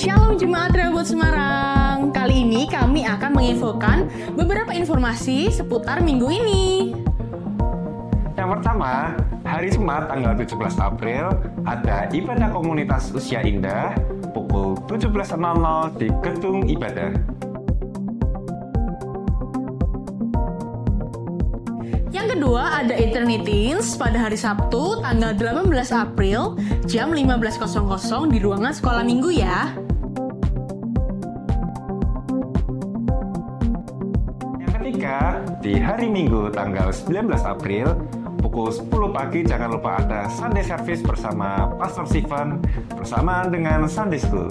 Shalom Jemaat Rehoboth Semarang. Kali ini kami akan menginfokan beberapa informasi seputar minggu ini. Yang pertama, hari Jumat tanggal 17 April ada ibadah komunitas usia indah pukul 17.00 di gedung ibadah. Yang kedua ada Eternities pada hari Sabtu tanggal 18 April jam 15.00 di ruangan sekolah minggu ya. Yang ketiga, di hari Minggu tanggal 19 April pukul 10 pagi jangan lupa ada Sunday Service bersama Pastor Stephen bersamaan dengan Sunday School.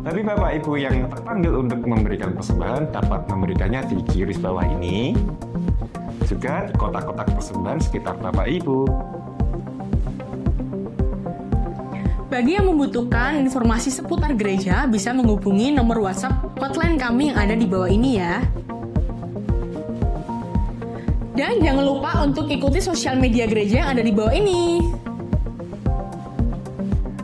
Tapi Bapak Ibu yang terpanggil untuk memberikan persembahan dapat memberikannya di garis bawah ini. Juga di kotak-kotak persembahan sekitar Bapak Ibu. Bagi yang membutuhkan informasi seputar gereja bisa menghubungi nomor WhatsApp hotline kami yang ada di bawah ini ya. Dan jangan lupa untuk ikuti sosial media gereja yang ada di bawah ini.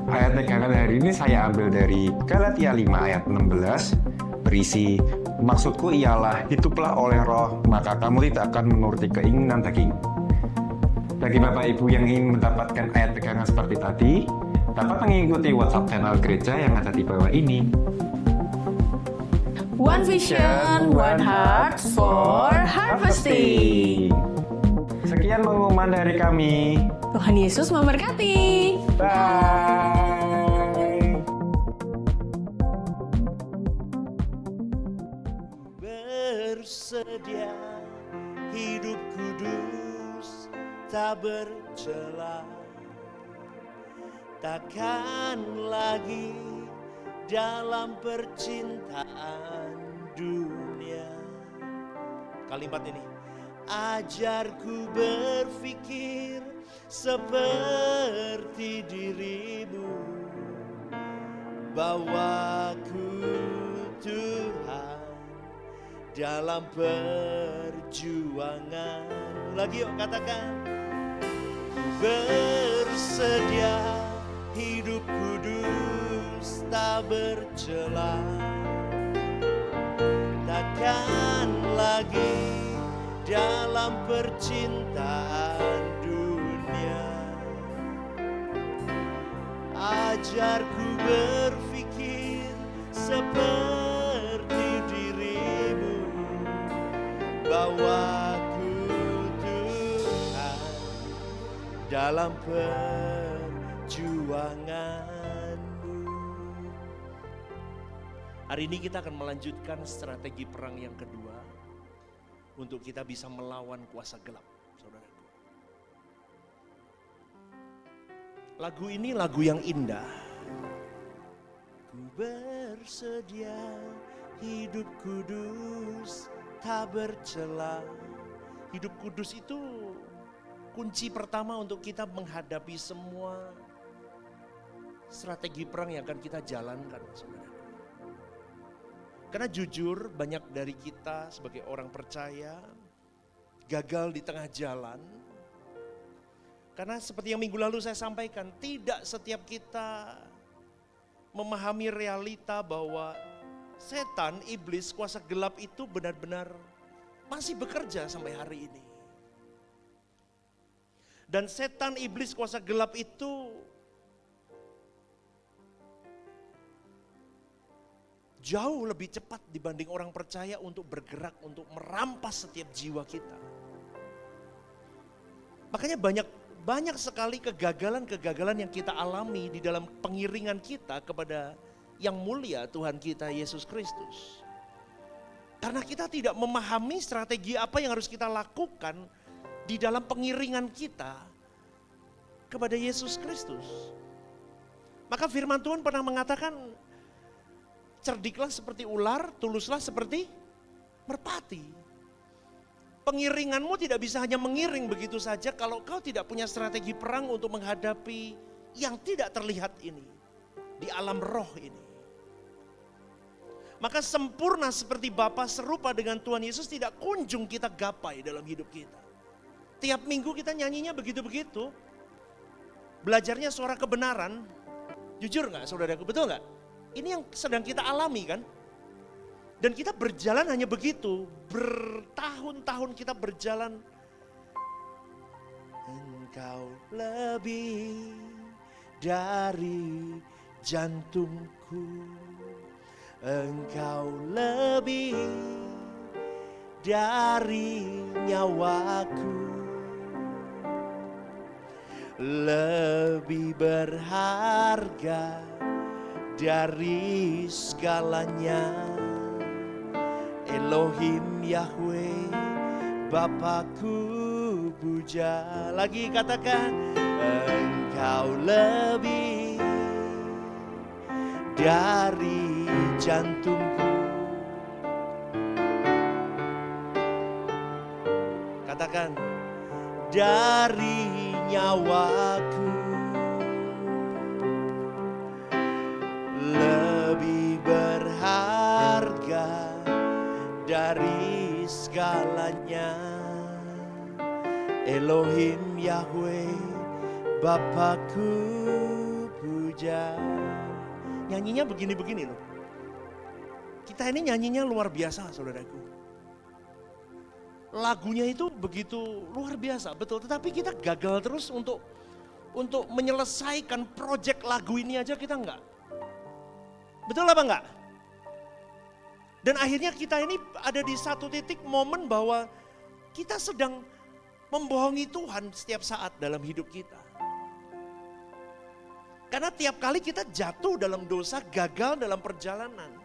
Ayat pegangan hari ini saya ambil dari Galatia 5 ayat 16 berisi, maksudku ialah hiduplah oleh roh, maka kamu tidak akan menuruti keinginan daging. Bagi Bapak Ibu yang ingin mendapatkan ayat pegangan seperti tadi, dapat mengikuti WhatsApp channel gereja yang ada di bawah ini. One vision, one heart for harvesting. Sekian pengumuman dari kami. Tuhan Yesus memberkati. Bye. Bersedia hidup kudus tak bercela, takkan lagi dalam percintaan dunia. Kalimat ini, ajarku berpikir seperti dirimu, bawaku Tuhan dalam perjuangan. Lagi yuk katakan, bersedia hidup kudus tak bercela, takkan lagi dalam percintaan dunia. Ajarku berpikir seperti dirimu, bawaku Tuhan dalam perjuanganmu. Hari ini kita akan melanjutkan strategi perang yang kedua untuk kita bisa melawan kuasa gelap, saudaraku. Lagu ini lagu yang indah. Ku bersedia hidup kudus tak bercela. Hidup kudus itu kunci pertama untuk kita menghadapi semua strategi perang yang akan kita jalankan, saudara. Karena jujur banyak dari kita sebagai orang percaya gagal di tengah jalan. Karena seperti yang minggu lalu saya sampaikan, tidak setiap kita memahami realita bahwa setan, iblis, kuasa gelap itu benar-benar masih bekerja sampai hari ini. Dan setan, iblis, kuasa gelap itu jauh lebih cepat dibanding orang percaya untuk bergerak, untuk merampas setiap jiwa kita. Makanya banyak sekali kegagalan-kegagalan yang kita alami di dalam pengiringan kita kepada yang mulia Tuhan kita Yesus Kristus. Karena kita tidak memahami strategi apa yang harus kita lakukan di dalam pengiringan kita kepada Yesus Kristus. Maka firman Tuhan pernah mengatakan, cerdiklah seperti ular, tuluslah seperti merpati. Pengiringanmu tidak bisa hanya mengiring begitu saja kalau kau tidak punya strategi perang untuk menghadapi yang tidak terlihat ini, di alam roh ini. Maka sempurna seperti Bapa serupa dengan Tuhan Yesus tidak kunjung kita gapai dalam hidup kita. Tiap minggu kita nyanyinya begitu-begitu. Belajarnya suara kebenaran. Jujur gak saudaraku, betul gak? Ini yang sedang kita alami kan? Dan kita berjalan hanya begitu. Bertahun-tahun kita berjalan. Engkau lebih dari jantungku. Engkau lebih dari nyawaku. Lebih berharga dari segalanya. Elohim Yahweh, Bapakku puja. Lagi katakan, Engkau lebih dari jantungku. Katakan, dari nyawaku. Lebih berharga dari segalanya. Elohim Yahweh, Bapakku puja. Nyanyinya begini-begini loh. Kita ini nyanyinya luar biasa saudaraku. Lagunya itu begitu luar biasa, betul. Tetapi kita gagal terus untuk menyelesaikan proyek lagu ini aja kita enggak. Betul apa enggak? Dan akhirnya kita ini ada di satu titik momen bahwa kita sedang membohongi Tuhan setiap saat dalam hidup kita. Karena tiap kali kita jatuh dalam dosa, gagal dalam perjalanan.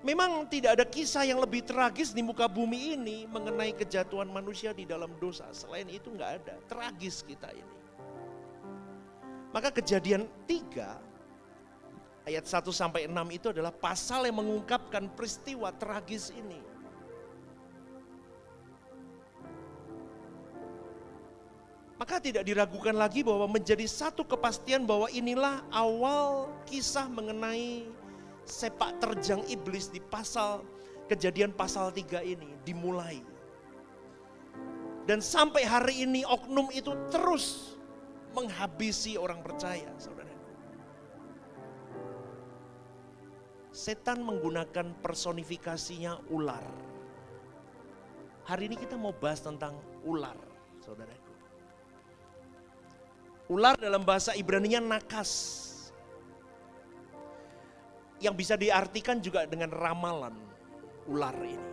Memang tidak ada kisah yang lebih tragis di muka bumi ini mengenai kejatuhan manusia di dalam dosa. Selain itu enggak ada, tragis kita ini. Maka Kejadian 3 ayat 1-6 itu adalah pasal yang mengungkapkan peristiwa tragis ini. Maka tidak diragukan lagi bahwa menjadi satu kepastian bahwa inilah awal kisah mengenai sepak terjang iblis di Kejadian pasal 3 ini dimulai. Dan sampai hari ini oknum itu terus menghabisi orang percaya, saudara. Setan menggunakan personifikasinya ular. Hari ini kita mau bahas tentang ular, saudaraku. Ular dalam bahasa Ibrani-nya nakas. Yang bisa diartikan juga dengan ramalan ular ini.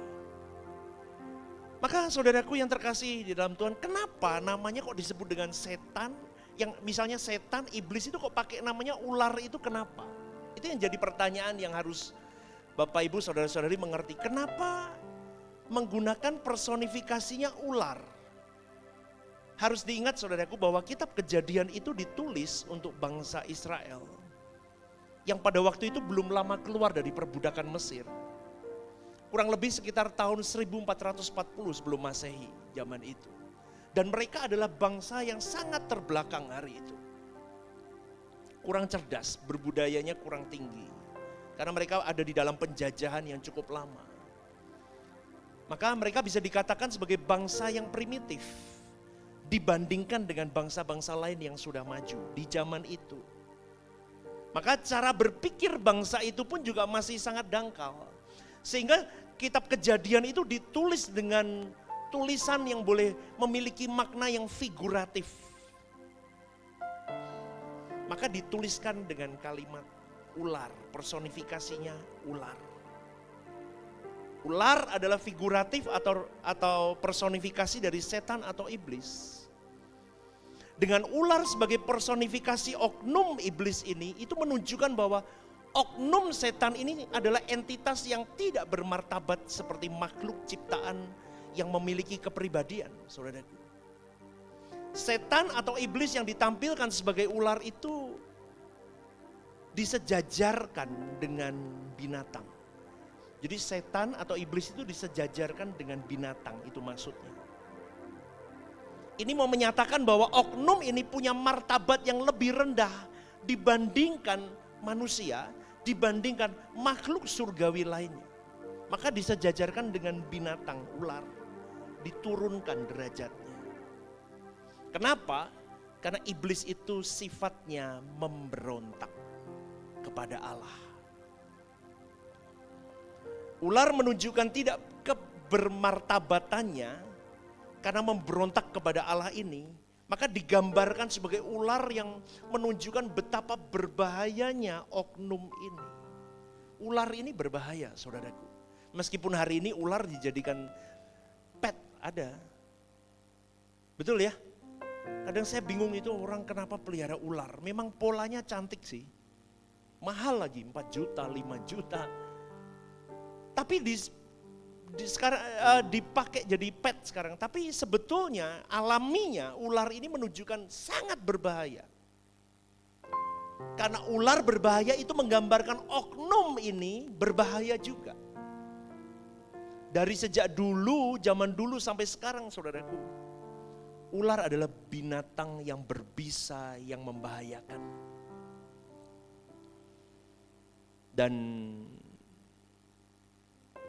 Maka saudaraku yang terkasih di dalam Tuhan, kenapa namanya kok disebut dengan setan? Yang misalnya setan, iblis itu kok pakai namanya ular itu kenapa? Itu yang jadi pertanyaan yang harus Bapak Ibu saudara-saudari mengerti. Kenapa menggunakan personifikasinya ular? Harus diingat saudaraku bahwa kitab Kejadian itu ditulis untuk bangsa Israel. Yang pada waktu itu belum lama keluar dari perbudakan Mesir. Kurang lebih sekitar tahun 1440 sebelum Masehi zaman itu. Dan mereka adalah bangsa yang sangat terbelakang hari itu. Kurang cerdas, berbudayanya kurang tinggi. Karena mereka ada di dalam penjajahan yang cukup lama. Maka mereka bisa dikatakan sebagai bangsa yang primitif. Dibandingkan dengan bangsa-bangsa lain yang sudah maju di zaman itu. Maka cara berpikir bangsa itu pun juga masih sangat dangkal. Sehingga kitab Kejadian itu ditulis dengan tulisan yang boleh memiliki makna yang figuratif. Maka dituliskan dengan kalimat ular, personifikasinya ular. Ular adalah figuratif atau personifikasi dari setan atau iblis. Dengan ular sebagai personifikasi oknum iblis ini, itu menunjukkan bahwa oknum setan ini adalah entitas yang tidak bermartabat seperti makhluk ciptaan yang memiliki kepribadian, saudaraku. Setan atau iblis yang ditampilkan sebagai ular itu disejajarkan dengan binatang. Jadi setan atau iblis itu disejajarkan dengan binatang, itu maksudnya. Ini mau menyatakan bahwa oknum ini punya martabat yang lebih rendah dibandingkan manusia, dibandingkan makhluk surgawi lainnya. Maka disejajarkan dengan binatang, ular, diturunkan derajatnya. Kenapa? Karena iblis itu sifatnya memberontak kepada Allah. Ular menunjukkan tidak kebermartabatannya karena memberontak kepada Allah ini, maka digambarkan sebagai ular yang menunjukkan betapa berbahayanya oknum ini. Ular ini berbahaya, saudaraku. Meskipun hari ini ular dijadikan pet, ada. Betul ya? Kadang saya bingung itu orang kenapa pelihara ular. Memang polanya cantik sih. Mahal lagi, 4 juta, 5 juta. Tapi sekarang dipakai jadi pet sekarang. Tapi sebetulnya alaminya ular ini menunjukkan sangat berbahaya. Karena ular berbahaya itu menggambarkan oknum ini berbahaya juga. Dari sejak dulu, zaman dulu sampai sekarang saudaraku. Ular adalah binatang yang berbisa, yang membahayakan. Dan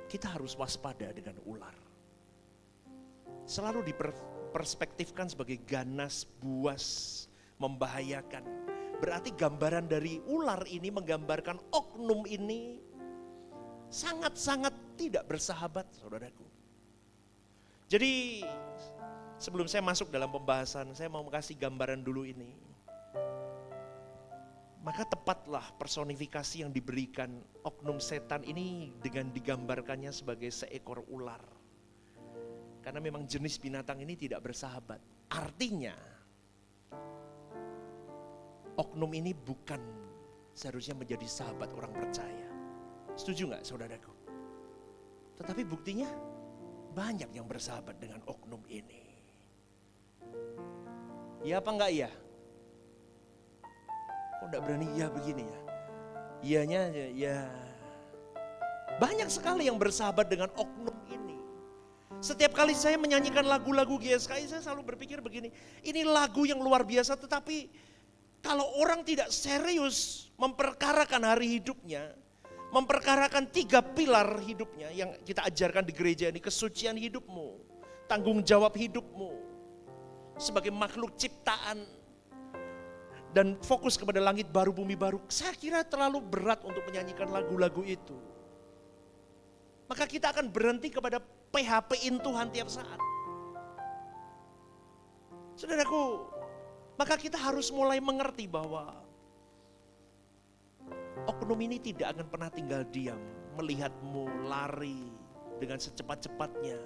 kita harus waspada dengan ular. Selalu diperspektifkan sebagai ganas, buas, membahayakan. Berarti gambaran dari ular ini menggambarkan oknum ini sangat-sangat tidak bersahabat, saudaraku. Jadi sebelum saya masuk dalam pembahasan, saya mau kasih gambaran dulu ini. Maka tepatlah personifikasi yang diberikan oknum setan ini dengan digambarkannya sebagai seekor ular. Karena memang jenis binatang ini tidak bersahabat. Artinya oknum ini bukan seharusnya menjadi sahabat orang percaya. Setuju gak saudaraku? Tetapi buktinya banyak yang bersahabat dengan oknum ini. Iya apa enggak iya? Kok enggak berani iya begini ya? Iyanya ya. Banyak sekali yang bersahabat dengan oknum ini. Setiap kali saya menyanyikan lagu-lagu GSKI saya selalu berpikir begini. Ini lagu yang luar biasa tetapi kalau orang tidak serius memperkarakan hari hidupnya, memperkarakan 3 pilar hidupnya yang kita ajarkan di gereja ini, kesucian hidupmu, tanggung jawab hidupmu sebagai makhluk ciptaan, dan fokus kepada langit baru, bumi baru. Saya kira terlalu berat untuk menyanyikan lagu-lagu itu. Maka kita akan berhenti kepada PHP-in Tuhan tiap saat. Saudaraku, maka kita harus mulai mengerti bahwa oknum ini tidak akan pernah tinggal diam, melihatmu lari dengan secepat-cepatnya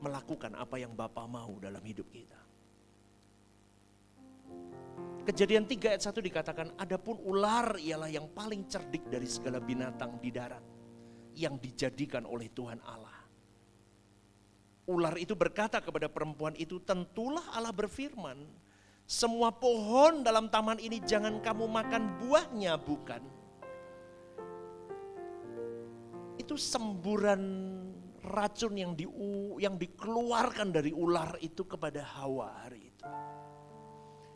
melakukan apa yang Bapa mau dalam hidup kita. Kejadian 3 ayat 1 dikatakan, adapun ular ialah yang paling cerdik dari segala binatang di darat yang dijadikan oleh Tuhan Allah. Ular itu berkata kepada perempuan itu, tentulah Allah berfirman, semua pohon dalam taman ini jangan kamu makan buahnya, bukan? Itu semburan racun yang dikeluarkan dari ular itu kepada Hawa hari itu.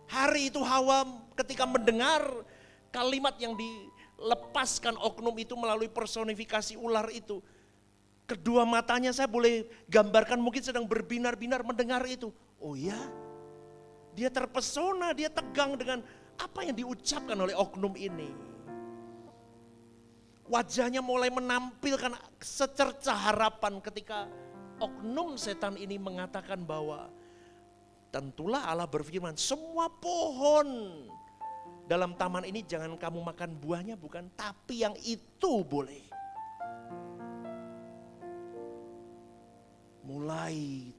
Hari itu Hawa ketika mendengar kalimat yang dilepaskan oknum itu melalui personifikasi ular itu, kedua matanya saya boleh gambarkan mungkin sedang berbinar-binar mendengar itu. Oh ya, dia terpesona, dia tegang dengan apa yang diucapkan oleh oknum ini. Wajahnya mulai menampilkan secerca harapan ketika oknum setan ini mengatakan bahwa tentulah Allah berfirman, semua pohon dalam taman ini jangan kamu makan buahnya, bukan? Tapi yang itu boleh.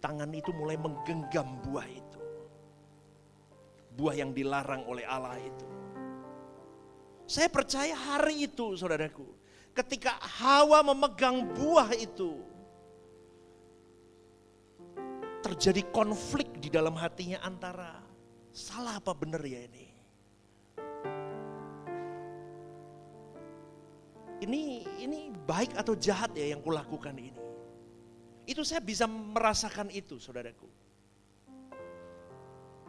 Tangan itu mulai menggenggam buah itu. Buah yang dilarang oleh Allah itu. Saya percaya hari itu, saudaraku, ketika Hawa memegang buah itu, terjadi konflik di dalam hatinya antara salah apa benar ya ini. Ini baik atau jahat ya yang kulakukan ini. Itu saya bisa merasakan itu, saudaraku.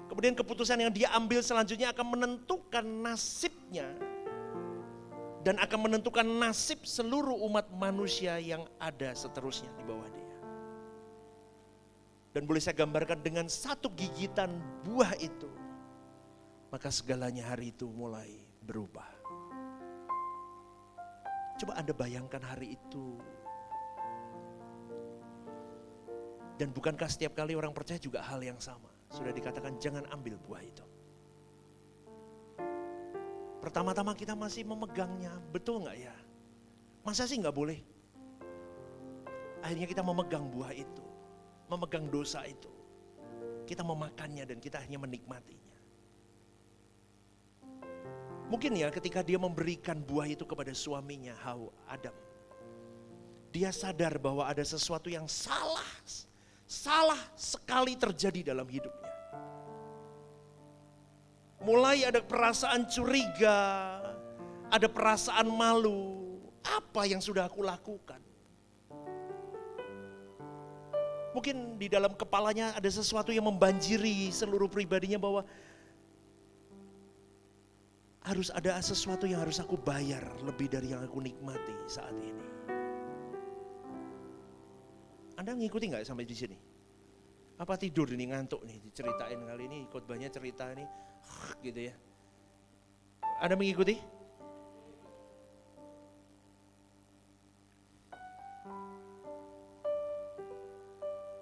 Kemudian keputusan yang dia ambil selanjutnya akan menentukan nasibnya dan akan menentukan nasib seluruh umat manusia yang ada seterusnya di bawah dia. Dan boleh saya gambarkan dengan satu gigitan buah itu, maka segalanya hari itu mulai berubah. Coba Anda bayangkan hari itu. Dan bukankah setiap kali orang percaya juga hal yang sama? Sudah dikatakan jangan ambil buah itu. Pertama-tama kita masih memegangnya, betul nggak ya? Masa sih nggak boleh? Akhirnya kita memegang buah itu, memegang dosa itu. Kita memakannya dan kita hanya menikmatinya. Mungkin ya ketika dia memberikan buah itu kepada suaminya, Adam. Dia sadar bahwa ada sesuatu yang salah sekali terjadi dalam hidupnya. Mulai ada perasaan curiga, ada perasaan malu. Apa yang sudah aku lakukan? Mungkin di dalam kepalanya ada sesuatu yang membanjiri seluruh pribadinya bahwa harus ada sesuatu yang harus aku bayar lebih dari yang aku nikmati saat ini. Anda ngikuti nggak sampai di sini? Apa tidur ini, ngantuk nih, diceritain kali ini khotbahnya cerita ini gitu ya. Anda mengikuti?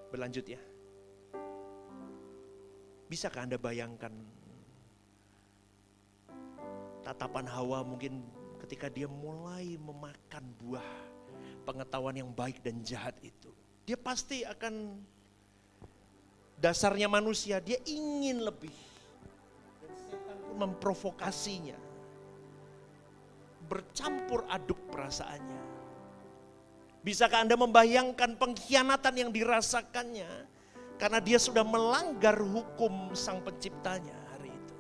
Berlanjut ya. Bisakah Anda bayangkan tatapan Hawa mungkin ketika dia mulai memakan buah pengetahuan yang baik dan jahat itu. Dia pasti akan, dasarnya manusia, dia ingin lebih. Dan setan pun memprovokasinya. Bercampur aduk perasaannya. Bisakah Anda membayangkan pengkhianatan yang dirasakannya karena dia sudah melanggar hukum Sang Penciptanya hari itu?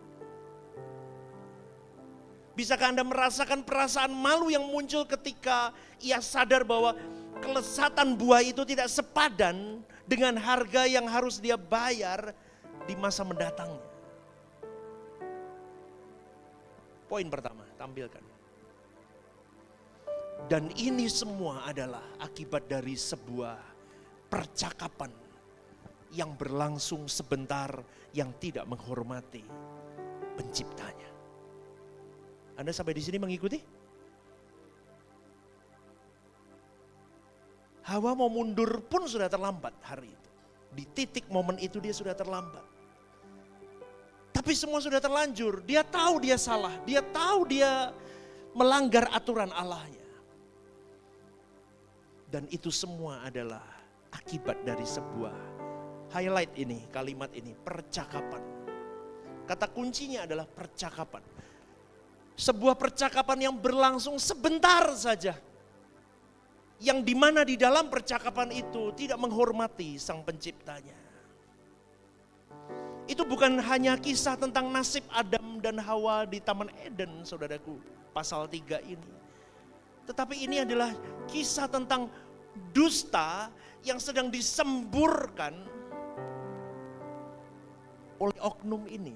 Bisakah Anda merasakan perasaan malu yang muncul ketika ia sadar bahwa kelezatan buah itu tidak sepadan dengan harga yang harus dia bayar di masa mendatangnya? Poin pertama, tampilkan. Dan ini semua adalah akibat dari sebuah percakapan yang berlangsung sebentar yang tidak menghormati Penciptanya. Anda sampai di sini mengikuti? Hawa mau mundur pun sudah terlambat hari itu. Di titik momen itu dia sudah terlambat. Tapi semua sudah terlanjur. Dia tahu dia salah. Dia tahu dia melanggar aturan Allahnya. Dan itu semua adalah akibat dari sebuah highlight ini, kalimat ini, percakapan. Kata kuncinya adalah percakapan. Sebuah percakapan yang berlangsung sebentar saja. Yang dimana di dalam percakapan itu tidak menghormati Sang Penciptanya. Itu bukan hanya kisah tentang nasib Adam dan Hawa di Taman Eden, saudaraku, pasal 3 ini. Tetapi ini adalah kisah tentang dusta yang sedang disemburkan oleh oknum ini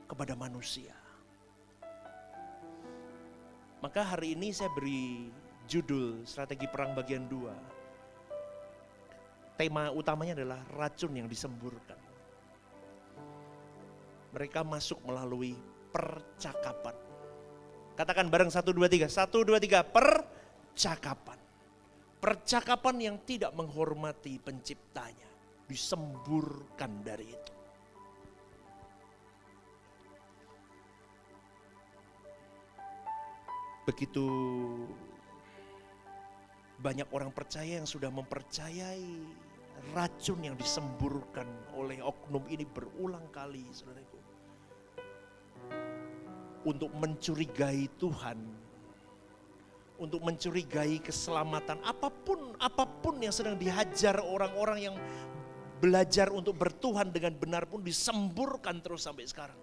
kepada manusia. Maka hari ini saya beri judul strategi perang bagian 2. Tema utamanya adalah racun yang disemburkan. Mereka masuk melalui percakapan. Katakan bareng 1, 2, 3. 1, 2, 3. Percakapan. Percakapan yang tidak menghormati Penciptanya. Disemburkan dari itu. Begitu banyak orang percaya yang sudah mempercayai racun yang disemburkan oleh oknum ini berulang kali, saudaraku. Untuk mencurigai Tuhan, untuk mencurigai keselamatan, apapun yang sedang dihajar orang-orang yang belajar untuk bertuhan dengan benar pun disemburkan terus sampai sekarang.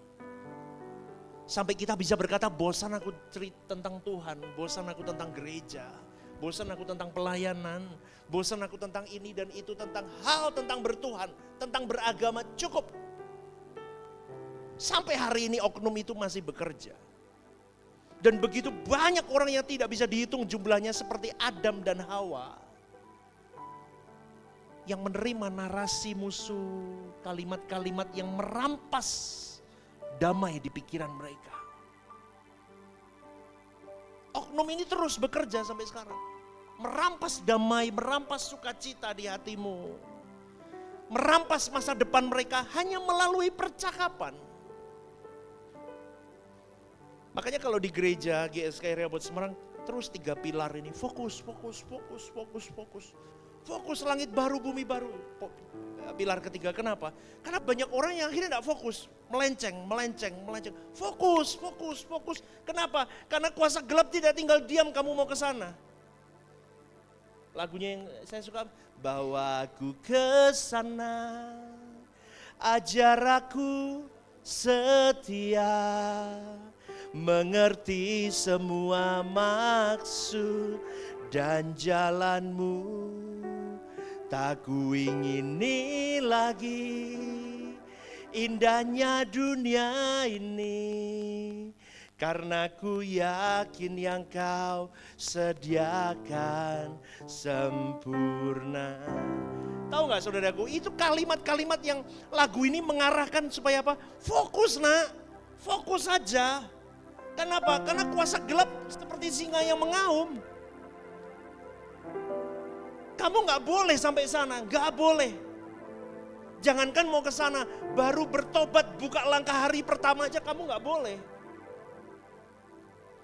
Sampai kita bisa berkata, bosan aku cerita tentang Tuhan, bosan aku tentang gereja, bosan aku tentang pelayanan, bosan aku tentang ini dan itu, tentang hal tentang bertuhan, tentang beragama, cukup. Sampai hari ini oknum itu masih bekerja. Dan begitu banyak orang yang tidak bisa dihitung jumlahnya seperti Adam dan Hawa. Yang menerima narasi musuh, kalimat-kalimat yang merampas damai di pikiran mereka. Oknum ini terus bekerja sampai sekarang. Merampas damai, merampas sukacita di hatimu. Merampas masa depan mereka hanya melalui percakapan. Makanya kalau di gereja GSK Area Bot Semarang terus 3 pilar ini. Fokus. Fokus langit baru, bumi baru. Pilar ketiga, kenapa? Karena banyak orang yang akhirnya tidak fokus. Melenceng. Fokus. Kenapa? Karena kuasa gelap tidak tinggal diam, kamu mau ke sana. Lagunya yang saya suka, bawa aku ke sana, ajar aku setia, mengerti semua maksud dan jalanmu. Tak ku ingini lagi indahnya dunia ini, karena ku yakin yang kau sediakan sempurna. Tahu gak saudaraku, itu kalimat-kalimat yang lagu ini mengarahkan supaya apa? Fokus nak, fokus saja. Kenapa? Karena kuasa gelap seperti singa yang mengaum. Kamu gak boleh sampai sana, gak boleh. Jangankan mau ke sana, baru bertobat buka langkah hari pertama aja kamu gak boleh.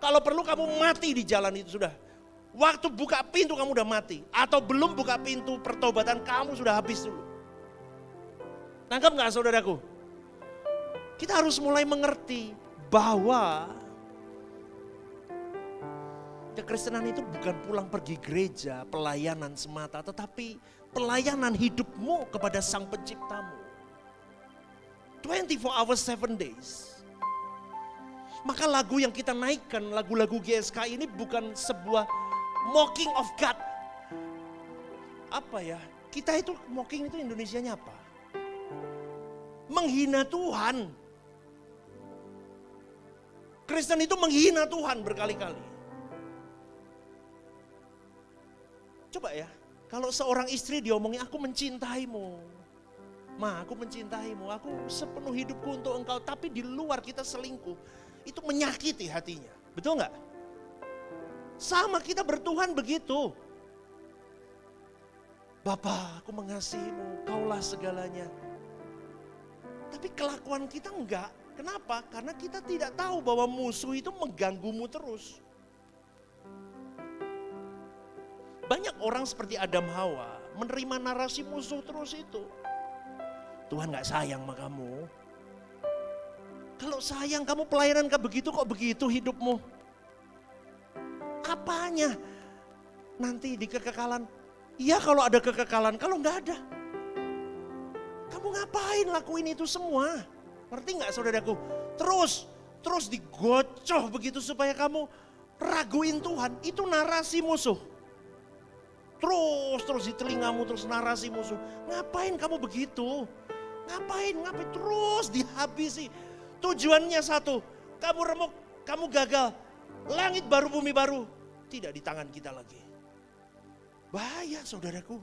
Kalau perlu kamu mati di jalan itu sudah. Waktu buka pintu kamu udah mati. Atau belum buka pintu pertobatan kamu sudah habis dulu. Nangkap gak saudaraku? Kita harus mulai mengerti bahwa kekristenan itu bukan pulang pergi gereja, pelayanan semata. Tetapi pelayanan hidupmu kepada Sang Penciptamu. 24 hours 7 days. Maka lagu yang kita naikkan, lagu-lagu GSK ini bukan sebuah mocking of God. Apa ya? Kita itu mocking itu Indonesianya apa? Menghina Tuhan. Kristen itu menghina Tuhan berkali-kali. Coba ya, kalau seorang istri diomongin aku mencintaimu. Ma, aku mencintaimu, aku sepenuh hidupku untuk engkau. Tapi di luar kita selingkuh. Itu menyakiti hatinya, betul gak? Sama kita bertuhan begitu. Bapa, aku mengasihimu, kaulah segalanya. Tapi kelakuan kita enggak. Kenapa? Karena kita tidak tahu bahwa musuh itu mengganggumu terus. Banyak orang seperti Adam Hawa menerima narasi musuh terus itu. Tuhan gak sayang sama kamu. Kalau sayang kamu pelayanan ke begitu kok begitu hidupmu. Apanya? Nanti di kekekalan. Iya kalau ada kekekalan, kalau gak ada. Kamu ngapain lakuin itu semua? Ngerti gak saudaraku? Terus digocoh begitu supaya kamu raguin Tuhan. Itu narasi musuh. Terus di telingamu terus narasi musuh. Ngapain kamu begitu? Ngapain terus dihabisi. Tujuannya satu, kamu remuk, kamu gagal. Langit baru, bumi baru. Tidak di tangan kita lagi. Bahaya saudaraku.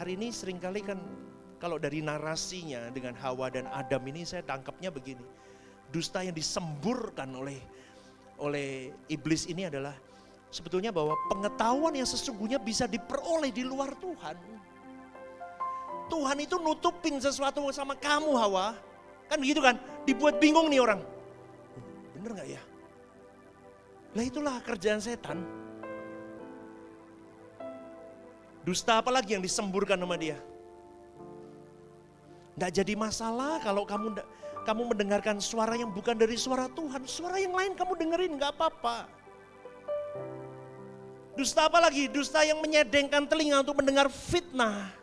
Hari ini seringkali kan kalau dari narasinya dengan Hawa dan Adam ini saya tangkapnya begini. Dusta yang disemburkan oleh iblis ini adalah sebetulnya bahwa pengetahuan yang sesungguhnya bisa diperoleh di luar Tuhan. Tuhan itu nutupin sesuatu sama kamu Hawa. Kan begitu kan? Dibuat bingung nih orang. Bener gak ya? Lah itulah kerjaan setan. Dusta apa lagi yang disemburkan sama dia? Gak jadi masalah kalau kamu mendengarkan suara yang bukan dari suara Tuhan. Suara yang lain kamu dengerin gak apa-apa. Dusta apa lagi? Dusta yang menyedengkan telinga untuk mendengar fitnah.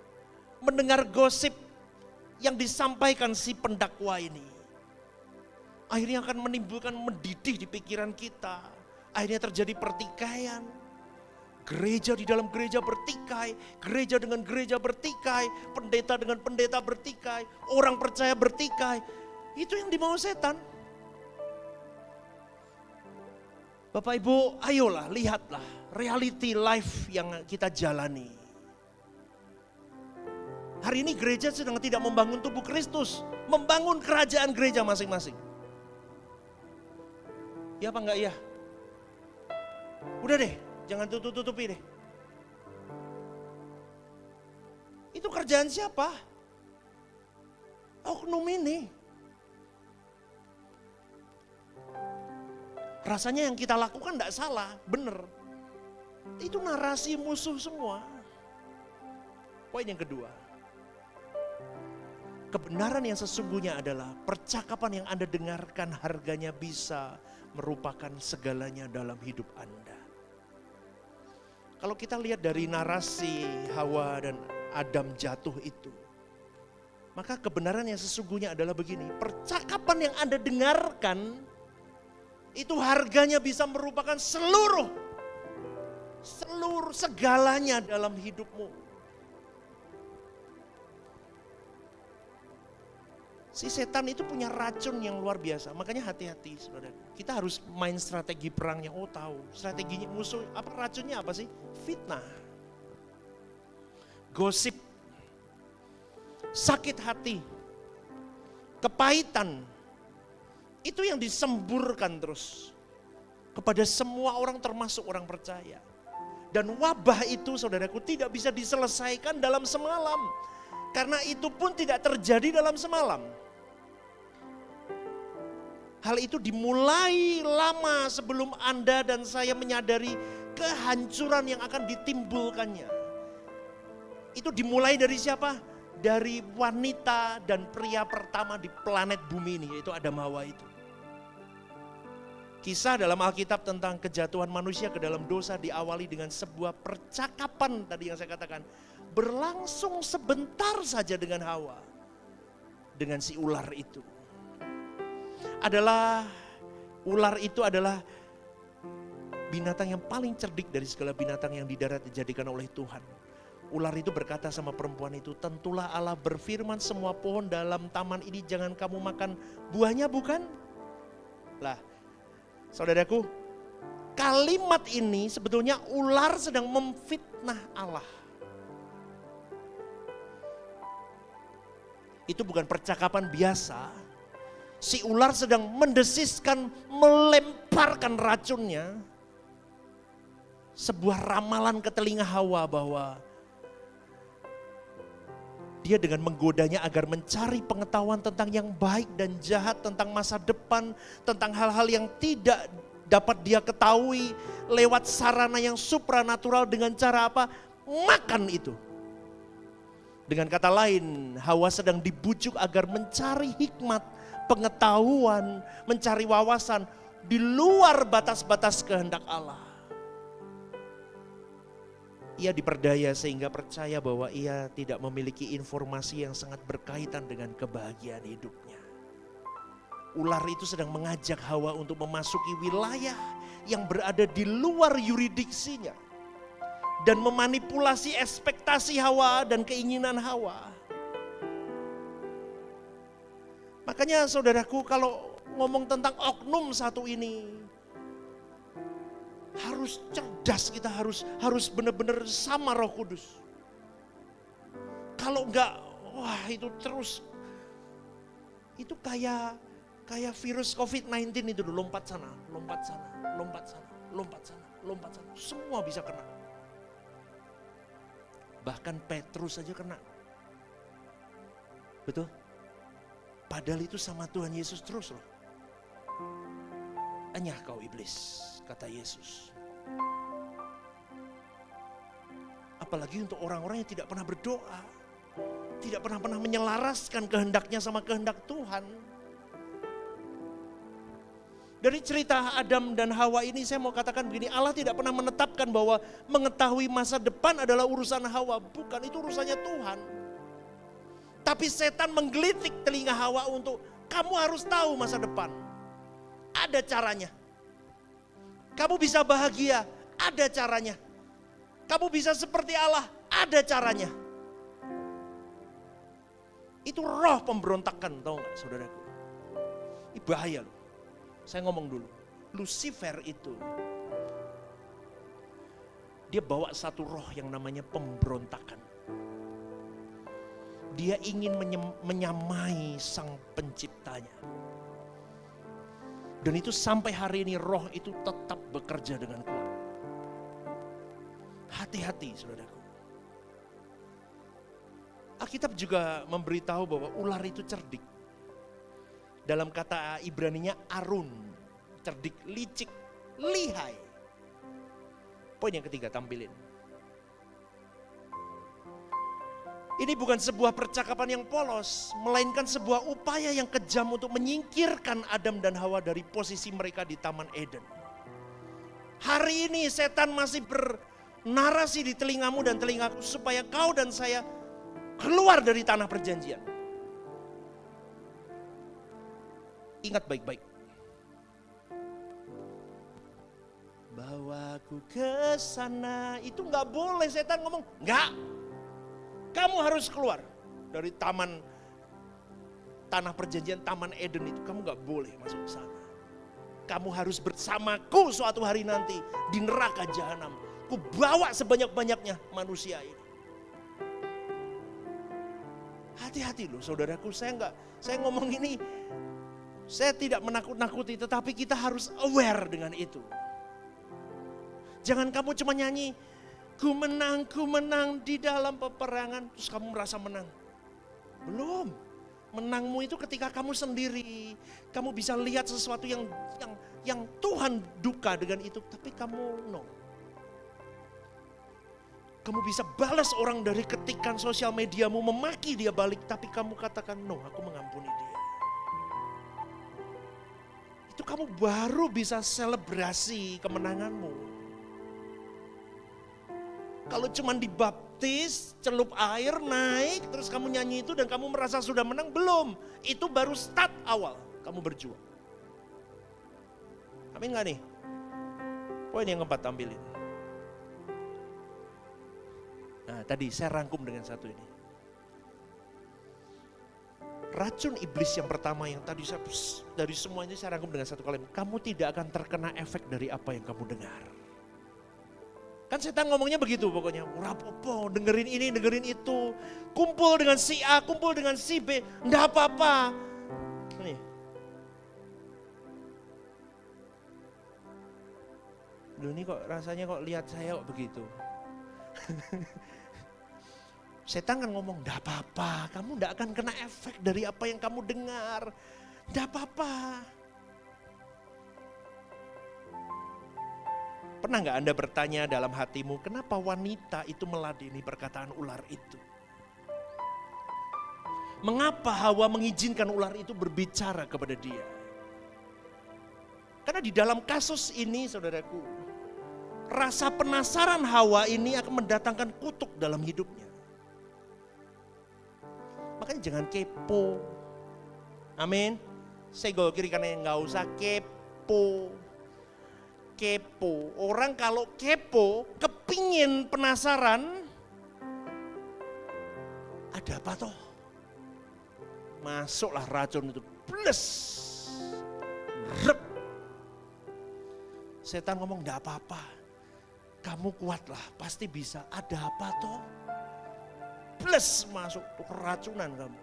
Mendengar gosip yang disampaikan si pendakwa ini. Akhirnya akan menimbulkan mendidih di pikiran kita. Akhirnya terjadi pertikaian. Gereja di dalam gereja bertikai. Gereja dengan gereja bertikai. Pendeta dengan pendeta bertikai. Orang percaya bertikai. Itu yang dimau setan. Bapak Ibu, ayolah lihatlah reality life yang kita jalani. Hari ini gereja sedang tidak membangun tubuh Kristus, membangun kerajaan gereja masing-masing. Ya apa enggak ya? Udah deh, jangan tutup-tutupi deh. Itu kerjaan siapa? Oknum ini. Rasanya yang kita lakukan tidak salah, benar. Itu narasi musuh semua. Poin yang kedua. Kebenaran yang sesungguhnya adalah percakapan yang Anda dengarkan harganya bisa merupakan segalanya dalam hidup Anda. Kalau kita lihat dari narasi Hawa dan Adam jatuh itu, maka kebenaran yang sesungguhnya adalah begini, percakapan yang Anda dengarkan itu harganya bisa merupakan seluruh segalanya dalam hidupmu. Si setan itu punya racun yang luar biasa, makanya hati-hati saudara. Kita harus main strategi perangnya. Oh tahu, strateginya musuh, apa racunnya apa sih? Fitnah, gosip, sakit hati, kepahitan. Itu yang disemburkan terus kepada semua orang termasuk orang percaya. Dan wabah itu saudaraku tidak bisa diselesaikan dalam semalam. Karena itu pun tidak terjadi dalam semalam. Hal itu dimulai lama sebelum Anda dan saya menyadari kehancuran yang akan ditimbulkannya. Itu dimulai dari siapa? Dari wanita dan pria pertama di planet bumi ini, yaitu Adam Hawa itu. Kisah dalam Alkitab tentang kejatuhan manusia ke dalam dosa diawali dengan sebuah percakapan tadi yang saya katakan. Berlangsung sebentar saja dengan Hawa. Dengan si ular itu. Ular itu adalah binatang yang paling cerdik dari segala binatang yang di darat dijadikan oleh Tuhan. Ular itu berkata sama perempuan itu, tentulah Allah berfirman semua pohon dalam taman ini jangan kamu makan buahnya bukan? Lah, saudaraku, kalimat ini sebetulnya ular sedang memfitnah Allah. Itu bukan percakapan biasa. Si ular sedang mendesiskan, melemparkan racunnya. Sebuah ramalan ke telinga Hawa bahwa dia dengan menggodanya agar mencari pengetahuan tentang yang baik dan jahat, tentang masa depan, tentang hal-hal yang tidak dapat dia ketahui lewat sarana yang supranatural dengan cara apa? Makan itu. Dengan kata lain, Hawa sedang dibujuk agar mencari hikmat, pengetahuan, mencari wawasan di luar batas-batas kehendak Allah. Ia diperdaya sehingga percaya bahwa ia tidak memiliki informasi yang sangat berkaitan dengan kebahagiaan hidupnya. Ular itu sedang mengajak Hawa untuk memasuki wilayah yang berada di luar yuridiksinya. Dan memanipulasi ekspektasi Hawa dan keinginan Hawa. Makanya saudaraku kalau ngomong tentang oknum satu ini. Harus cerdas, kita harus benar-benar sama Roh Kudus. Kalau enggak, wah itu terus. Itu kayak virus COVID-19 itu dulu, lompat sana, lompat sana, lompat sana, lompat sana, lompat sana. Semua bisa kena. Bahkan Petrus saja kena. Betul? Padahal itu sama Tuhan Yesus terus loh. Anyah kau iblis, kata Yesus. Apalagi untuk orang-orang yang tidak pernah berdoa. Tidak pernah menyelaraskan kehendaknya sama kehendak Tuhan. Dari cerita Adam dan Hawa ini saya mau katakan begini, Allah tidak pernah menetapkan bahwa mengetahui masa depan adalah urusan Hawa. Bukan, itu urusannya Tuhan. Tapi setan menggelitik telinga Hawa untuk kamu harus tahu masa depan. Ada caranya. Kamu bisa bahagia, ada caranya. Kamu bisa seperti Allah, ada caranya. Itu roh pemberontakan, tahu gak saudaraku? Ini bahaya loh. Saya ngomong dulu, Lucifer itu Dia bawa satu roh yang namanya pemberontakan. Dia ingin menyamai sang penciptanya. Dan itu sampai hari ini roh itu tetap bekerja dengan kuat. Hati-hati saudaraku. Alkitab juga memberitahu bahwa ular itu cerdik. Dalam kata Ibraninya arun, cerdik, licik, lihai. Poin yang ketiga tampilin. Ini bukan sebuah percakapan yang polos, melainkan sebuah upaya yang kejam untuk menyingkirkan Adam dan Hawa dari posisi mereka di Taman Eden. Hari ini setan masih bernarasi di telingamu dan telingaku supaya kau dan saya keluar dari tanah perjanjian. Ingat baik-baik. Bawaku ke sana, itu nggak boleh setan ngomong, nggak. Kamu harus keluar dari tanah perjanjian, Taman Eden itu. Kamu gak boleh masuk ke sana. Kamu harus bersamaku suatu hari nanti di neraka jahanam. Ku bawa sebanyak-banyaknya manusia ini. Hati-hati loh saudaraku, saya ngomong ini, saya tidak menakut-nakuti, tetapi kita harus aware dengan itu. Jangan kamu cuma nyanyi, ku menang di dalam peperangan, terus kamu merasa menang. Belum. Menangmu itu ketika kamu sendiri, kamu bisa lihat sesuatu yang Tuhan duka dengan itu, tapi kamu no. Kamu bisa balas orang dari ketikan sosial mediamu, memaki dia balik, tapi kamu katakan no, aku mengampuni dia. Itu kamu baru bisa selebrasi kemenanganmu. Kalau cuma dibaptis, celup air, naik, terus kamu nyanyi itu dan kamu merasa sudah menang, belum. Itu baru start awal kamu berjuang. Amin gak nih? Poin yang keempat tampilin. Nah tadi saya rangkum dengan satu ini. Racun iblis yang pertama yang tadi dari semuanya saya rangkum dengan satu kalimat. Kamu tidak akan terkena efek dari apa yang kamu dengar. Kan setan ngomongnya begitu pokoknya, rapopo, dengerin ini, dengerin itu. Kumpul dengan si A, kumpul dengan si B, enggak apa-apa. Nih. Loh ini kok rasanya kok lihat saya kok begitu. Setan kan ngomong, enggak apa-apa, kamu enggak akan kena efek dari apa yang kamu dengar. Enggak apa-apa. Pernah gak Anda bertanya dalam hatimu, kenapa wanita itu meladeni perkataan ular itu? Mengapa Hawa mengizinkan ular itu berbicara kepada dia? Karena di dalam kasus ini saudaraku, rasa penasaran Hawa ini akan mendatangkan kutuk dalam hidupnya. Makanya jangan kepo. Amin. Segol kiri kanan, gak usah kepo. Kepo. Orang kalau kepo, kepingin penasaran, ada apa toh? Masuklah racun itu, plus, rep. Setan ngomong, enggak apa-apa, kamu kuatlah, pasti bisa. Ada apa toh? Plus masuk tuh keracunan kamu.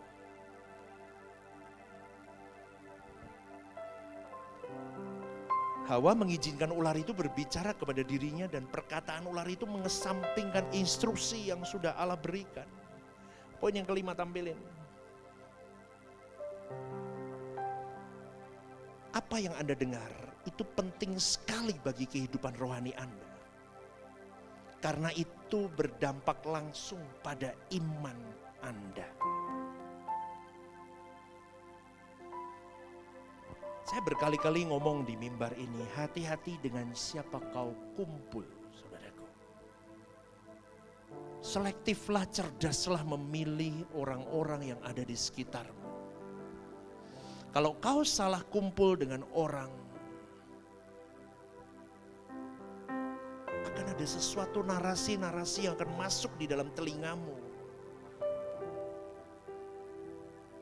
Hawa mengizinkan ular itu berbicara kepada dirinya dan perkataan ular itu mengesampingkan instruksi yang sudah Allah berikan. Poin yang kelima tampilin. Apa yang Anda dengar itu penting sekali bagi kehidupan rohani Anda. Karena itu berdampak langsung pada iman Anda. Saya berkali-kali ngomong di mimbar ini, hati-hati dengan siapa kau kumpul, saudaraku. Selektiflah, cerdaslah memilih orang-orang yang ada di sekitarmu. Kalau kau salah kumpul dengan orang, akan ada sesuatu narasi-narasi yang akan masuk di dalam telingamu.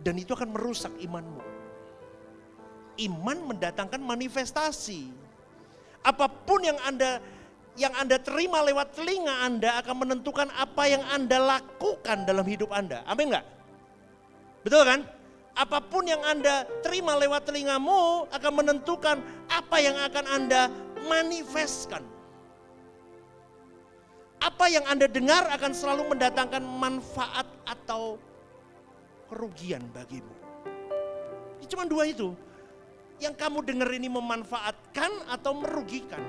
Dan itu akan merusak imanmu. Iman mendatangkan manifestasi. Apapun yang Anda yang Anda terima lewat telinga Anda akan menentukan apa yang Anda lakukan dalam hidup Anda. Amin enggak? Betul kan? Apapun yang Anda terima lewat telingamu akan menentukan apa yang akan Anda manifestkan. Apa yang Anda dengar akan selalu mendatangkan manfaat atau kerugian bagimu. Cuma dua itu. Yang kamu dengar ini memanfaatkan atau merugikan.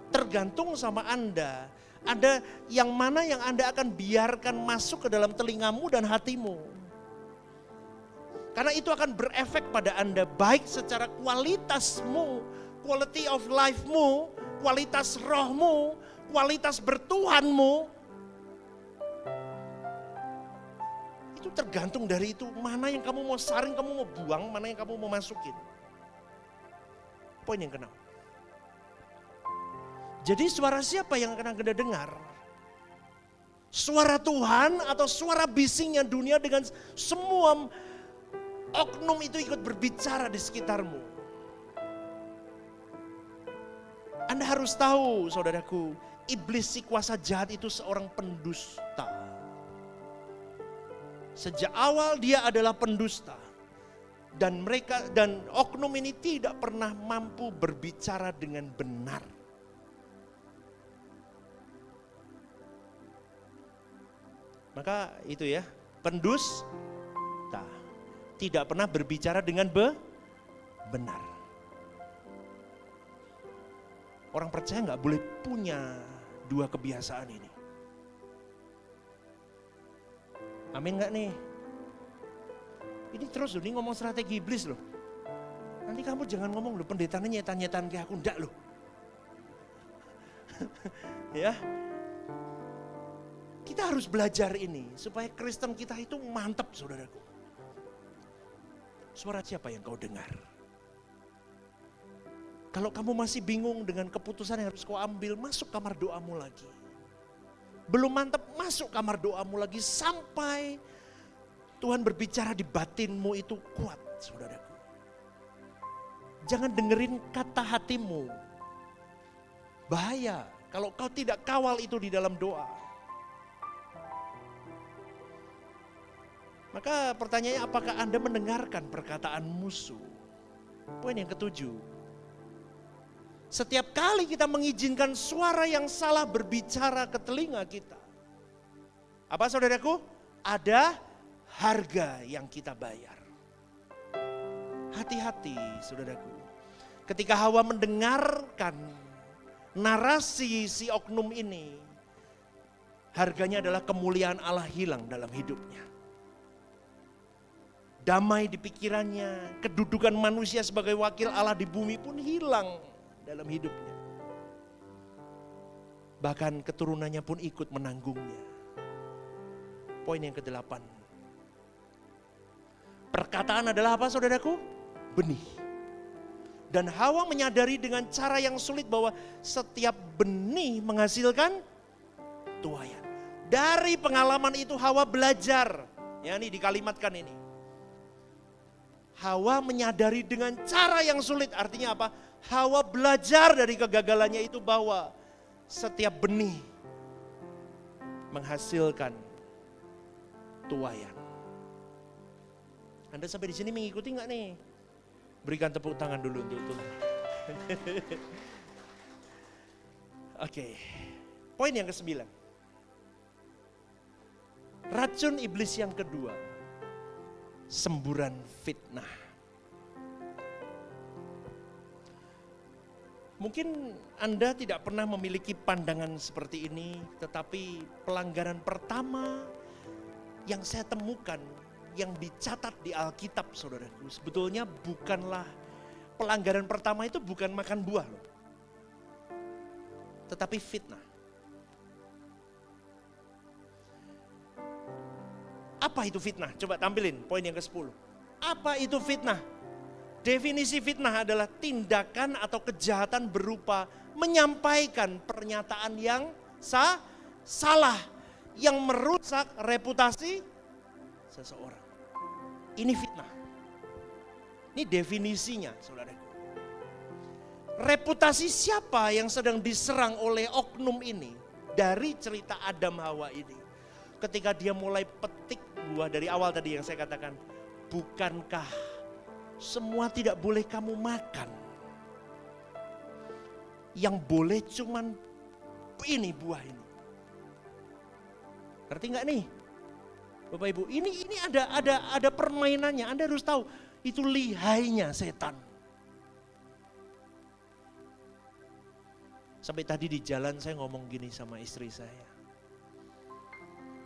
Tergantung sama Anda. Anda yang mana yang Anda akan biarkan masuk ke dalam telingamu dan hatimu. Karena itu akan berefek pada Anda baik secara kualitasmu, quality of life-mu, kualitas rohmu, kualitas bertuhanmu. Itu tergantung dari itu, mana yang kamu mau saring, kamu mau buang, mana yang kamu mau masukin. Poin yang keenam. Jadi suara siapa yang akan Anda dengar? Suara Tuhan atau suara bisingnya dunia dengan semua oknum itu ikut berbicara di sekitarmu. Anda harus tahu, saudaraku, iblis si kuasa jahat itu seorang pendusta. Sejak awal dia adalah pendusta. Dan oknum ini tidak pernah mampu berbicara dengan benar. Maka itu ya, pendusta tidak pernah berbicara dengan benar. Orang percaya nggak boleh punya dua kebiasaan ini. Amin nggak nih? Ini terus loh, ini ngomong strategi iblis loh. Nanti kamu jangan ngomong loh, pendetanya nyetan-nyetan ke aku, enggak loh. Ya. Kita harus belajar ini supaya Kristen kita itu mantap, saudaraku. Suara siapa yang kau dengar? Kalau kamu masih bingung dengan keputusan yang harus kau ambil, masuk kamar doamu lagi. Belum mantap, masuk kamar doamu lagi sampai Tuhan berbicara di batinmu itu kuat, saudaraku. Jangan dengerin kata hatimu. Bahaya kalau kau tidak kawal itu di dalam doa. Maka pertanyaannya, apakah Anda mendengarkan perkataan musuh? Poin yang ketujuh. Setiap kali kita mengizinkan suara yang salah berbicara ke telinga kita. Apa saudaraku? Ada harga yang kita bayar. Hati-hati saudaraku. Ketika Hawa mendengarkan narasi si oknum ini, harganya adalah kemuliaan Allah hilang dalam hidupnya. Damai di pikirannya, kedudukan manusia sebagai wakil Allah di bumi pun hilang dalam hidupnya. Bahkan keturunannya pun ikut menanggungnya. Poin yang ke-8. Perkataan adalah apa saudaraku? Benih. Dan Hawa menyadari dengan cara yang sulit bahwa setiap benih menghasilkan tuaian. Dari pengalaman itu Hawa belajar. Ya ini dikalimatkan ini. Hawa menyadari dengan cara yang sulit, artinya apa? Hawa belajar dari kegagalannya itu bahwa setiap benih menghasilkan tuaian. Anda sampai di sini mengikuti nggak nih? Berikan tepuk tangan dulu untuk Tuhan. Oke, poin yang ke-9. Racun iblis yang kedua. Semburan fitnah. Mungkin Anda tidak pernah memiliki pandangan seperti ini, tetapi pelanggaran pertama yang saya temukan, yang dicatat di Alkitab saudaraku, sebetulnya bukanlah, pelanggaran pertama itu bukan makan buah loh, tetapi fitnah. Apa itu fitnah? Coba tampilin poin yang ke-10. Apa itu fitnah? Definisi fitnah adalah tindakan atau kejahatan berupa menyampaikan pernyataan yang salah, yang merusak reputasi seseorang. Ini fitnah. Ini definisinya, saudaraku. Reputasi siapa yang sedang diserang oleh oknum ini? Dari cerita Adam Hawa ini. Ketika dia mulai petik buah dari awal tadi yang saya katakan. Bukankah semua tidak boleh kamu makan? Yang boleh cuman ini buah ini. Ngerti nggak nih? Bapak Ibu, ini ada permainannya. Anda harus tahu, itu lihainya setan. Sampai tadi di jalan saya ngomong gini sama istri saya.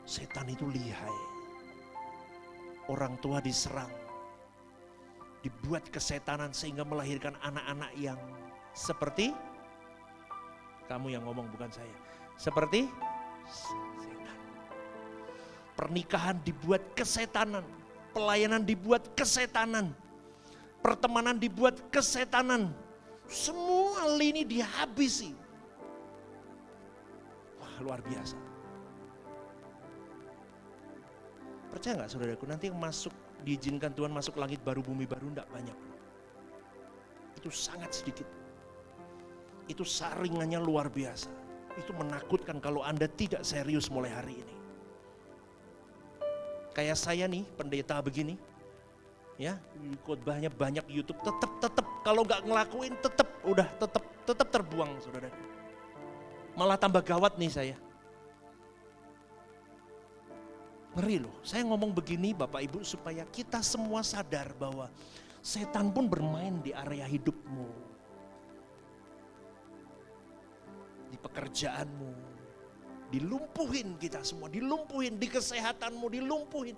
Setan itu lihai. Orang tua diserang. Dibuat kesetanan sehingga melahirkan anak-anak yang seperti, kamu yang ngomong bukan saya. Seperti setan. Pernikahan dibuat kesetanan. Pelayanan dibuat kesetanan. Pertemanan dibuat kesetanan. Semua lini dihabisi. Luar biasa. Percaya nggak saudaraku, nanti yang masuk, diizinkan Tuhan masuk langit baru, bumi baru, enggak banyak. Itu sangat sedikit. Itu saringannya luar biasa. Itu menakutkan kalau Anda tidak serius mulai hari ini. Kayak saya nih, pendeta begini. Ya, khotbahnya banyak YouTube, tetap kalau nggak ngelakuin tetap terbuang saudaraku. Malah tambah gawat nih saya. Ngeri loh, saya ngomong begini Bapak Ibu supaya kita semua sadar bahwa setan pun bermain di area hidupmu. Di pekerjaanmu. Dilumpuhin kita semua, dilumpuhin di kesehatanmu, dilumpuhin.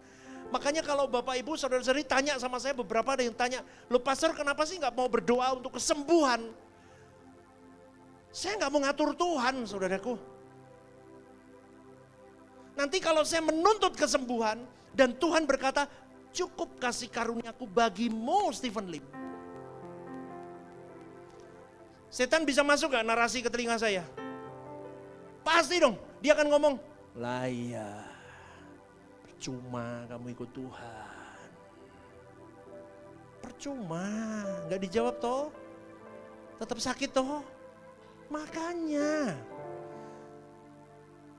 Makanya kalau Bapak Ibu saudara-saudari tanya sama saya, beberapa ada yang tanya, "Loh pastor kenapa sih gak mau berdoa untuk kesembuhan?" Saya nggak mau ngatur Tuhan, saudaraku. Nanti kalau saya menuntut kesembuhan dan Tuhan berkata, cukup kasih karuniaku bagimu, Stephen Lim. Setan bisa masuk gak narasi ke telinga saya? Pasti dong, dia akan ngomong, lah iya, percuma kamu ikut Tuhan. Percuma, gak dijawab toh, tetap sakit toh. Makanya,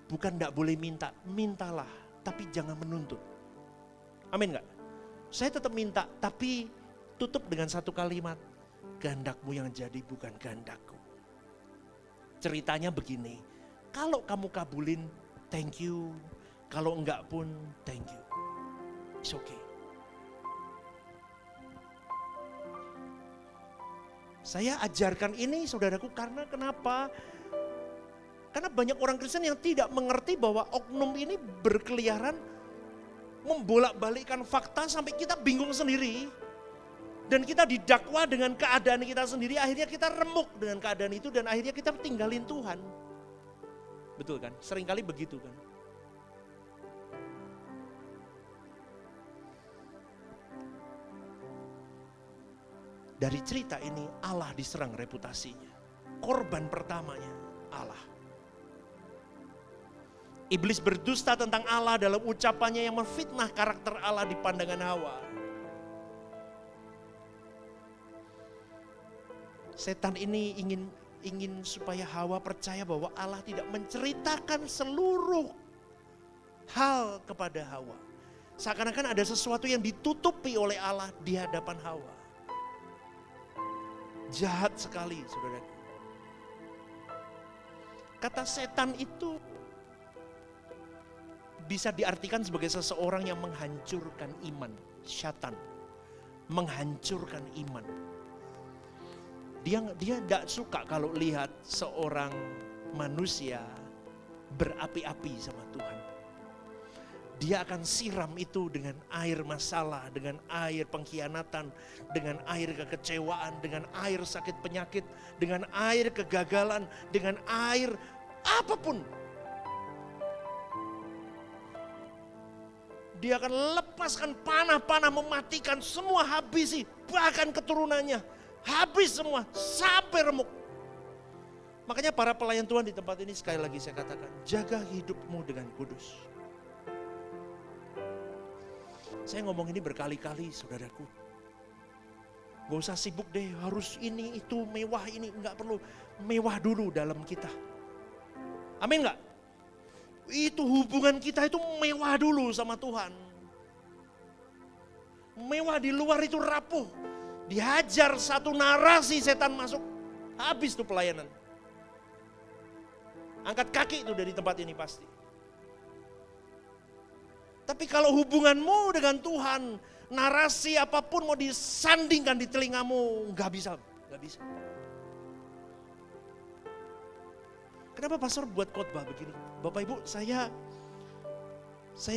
bukan tidak boleh minta, mintalah, tapi jangan menuntut. Amin gak? Saya tetap minta, tapi tutup dengan satu kalimat, kehendakmu yang jadi bukan kehendakku. Ceritanya begini, kalau kamu kabulin, thank you. Kalau enggak pun, thank you. It's okay. Saya ajarkan ini saudaraku karena kenapa? Karena banyak orang Kristen yang tidak mengerti bahwa oknum ini berkeliaran membolak-balikkan fakta sampai kita bingung sendiri. Dan kita didakwa dengan keadaan kita sendiri, akhirnya kita remuk dengan keadaan itu dan akhirnya kita tinggalin Tuhan. Betul kan? Seringkali begitu kan? Dari cerita ini Allah diserang reputasinya. Korban pertamanya Allah. Iblis berdusta tentang Allah dalam ucapannya yang memfitnah karakter Allah di pandangan Hawa. Setan ini ingin supaya Hawa percaya bahwa Allah tidak menceritakan seluruh hal kepada Hawa. Seakan-akan ada sesuatu yang ditutupi oleh Allah di hadapan Hawa. Jahat sekali, saudaraku. Kata setan itu bisa diartikan sebagai seseorang yang menghancurkan iman. Syaitan menghancurkan iman. Dia tidak suka kalau lihat seorang manusia berapi-api sama Tuhan. Dia akan siram itu dengan air masalah, dengan air pengkhianatan, dengan air kekecewaan, dengan air sakit penyakit, dengan air kegagalan, dengan air apapun. Dia akan lepaskan panah-panah mematikan semua, habisi bahkan keturunannya. Habis semua sampai remuk. Makanya para pelayan Tuhan di tempat ini sekali lagi saya katakan, jaga hidupmu dengan kudus. Saya ngomong ini berkali-kali saudaraku. Gak usah sibuk deh, harus ini, itu, mewah ini. Enggak perlu, mewah dulu dalam kita. Amin enggak? Itu hubungan kita itu mewah dulu sama Tuhan. Mewah di luar itu rapuh. Dihajar satu narasi setan masuk, habis tuh pelayanan. Angkat kaki itu dari tempat ini pasti. Tapi kalau hubunganmu dengan Tuhan, narasi apapun mau disandingkan di telingamu, nggak bisa. Kenapa pastor buat khotbah begini? Bapak Ibu, saya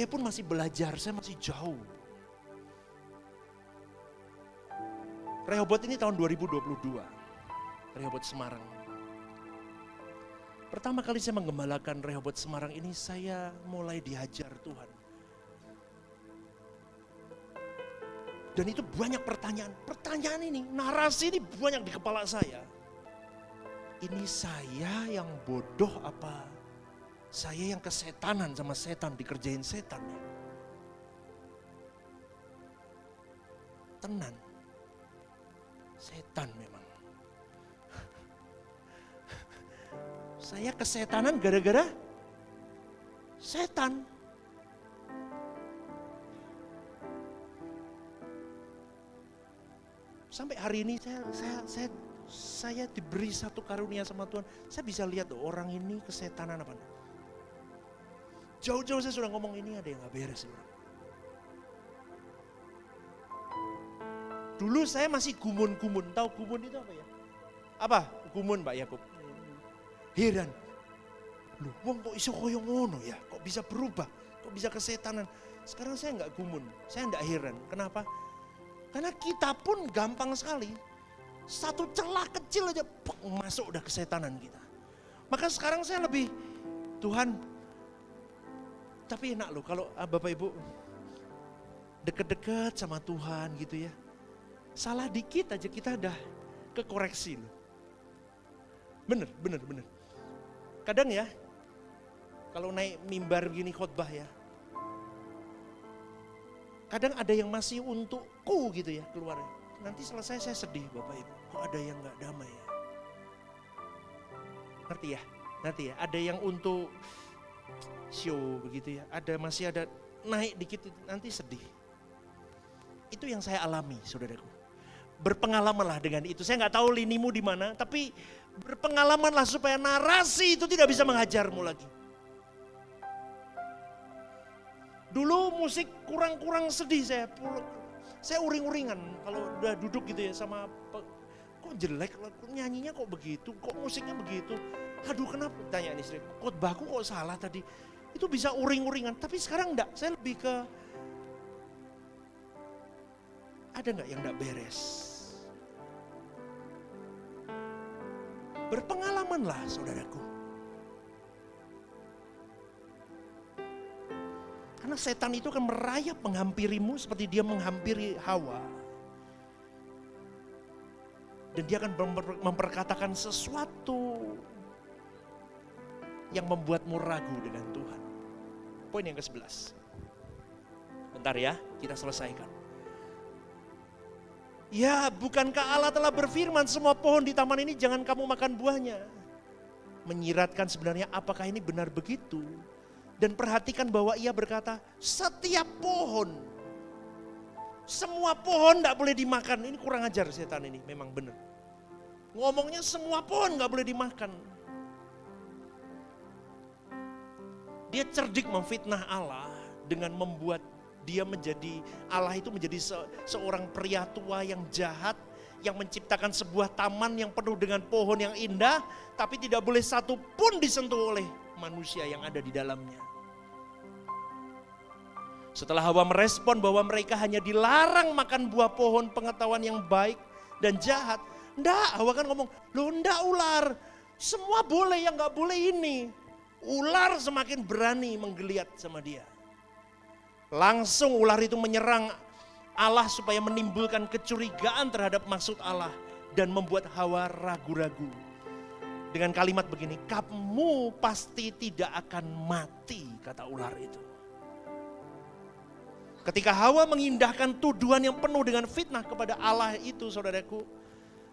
pun masih belajar, saya masih jauh. Rehobot ini tahun 2022, Rehobot Semarang. Pertama kali saya menggembalakan Rehobot Semarang ini, saya mulai dihajar Tuhan. Dan itu banyak pertanyaan ini, narasi ini banyak di kepala saya. Ini saya yang bodoh apa saya yang kesetanan sama setan, dikerjain setan ya? Tenan, setan memang. Saya kesetanan gara-gara setan. Sampai hari ini saya diberi satu karunia sama Tuhan. Saya bisa lihat loh, orang ini kesetanan apa enggak. Jauh-jauh saya sudah ngomong ini ada yang gak beres. Dulu saya masih gumun-gumun. Tahu gumun itu apa ya? Apa? Gumun Pak Yakub. Heran. Loh, wong kok iso koyo ngono ya? Kok bisa berubah? Kok bisa kesetanan? Sekarang saya enggak gumun. Saya enggak heran. Kenapa? Karena kita pun gampang sekali. Satu celah kecil aja masuk udah kesetanan kita. Maka sekarang saya lebih, Tuhan, tapi enak loh kalau Bapak Ibu deket-deket sama Tuhan gitu ya. Salah dikit aja kita udah kekoreksi loh. Bener. Kadang ya, kalau naik mimbar gini khotbah ya, kadang ada yang masih untukku gitu ya keluarnya. Nanti selesai saya sedih Bapak Ibu, kok ada yang gak damai ya. Ngerti ya? Ada yang untuk show begitu ya, masih ada naik dikit nanti sedih. Itu yang saya alami saudaraku. Berpengalamanlah dengan itu. Saya gak tahu linimu di mana, tapi berpengalamanlah supaya narasi itu tidak bisa menghajarmu lagi. Dulu musik kurang sedih saya uring-uringan kalau udah duduk gitu ya sama kok jelek, nyanyinya kok begitu, kok musiknya begitu. Aduh kenapa, tanya nih istri, khotbahku kok salah tadi. Itu bisa uring-uringan, tapi sekarang enggak, saya lebih ke ada enggak yang enggak beres. Berpengalamanlah saudaraku. Karena setan itu akan merayap menghampirimu seperti dia menghampiri Hawa. Dan dia akan memperkatakan sesuatu yang membuatmu ragu dengan Tuhan. Poin yang ke-11. Bentar ya, kita selesaikan. Ya, bukankah Allah telah berfirman semua pohon di taman ini jangan kamu makan buahnya. Menyiratkan sebenarnya apakah ini benar begitu? Dan perhatikan bahwa ia berkata, setiap pohon, semua pohon gak boleh dimakan. Ini kurang ajar setan ini, memang benar. Ngomongnya semua pohon gak boleh dimakan. Dia cerdik memfitnah Allah dengan membuat dia menjadi, Allah itu menjadi seorang pria tua yang jahat, yang menciptakan sebuah taman yang penuh dengan pohon yang indah, tapi tidak boleh satu pun disentuh oleh manusia yang ada di dalamnya. Setelah Hawa merespon bahwa mereka hanya dilarang makan buah pohon pengetahuan yang baik dan jahat. Nggak, Hawa kan ngomong, loh nggak ular, semua boleh yang nggak boleh ini. Ular semakin berani menggeliat sama dia. Langsung ular itu menyerang Allah supaya menimbulkan kecurigaan terhadap maksud Allah dan membuat Hawa ragu-ragu. Dengan kalimat begini, kamu pasti tidak akan mati, kata ular itu. Ketika Hawa mengindahkan tuduhan yang penuh dengan fitnah kepada Allah itu, saudaraku,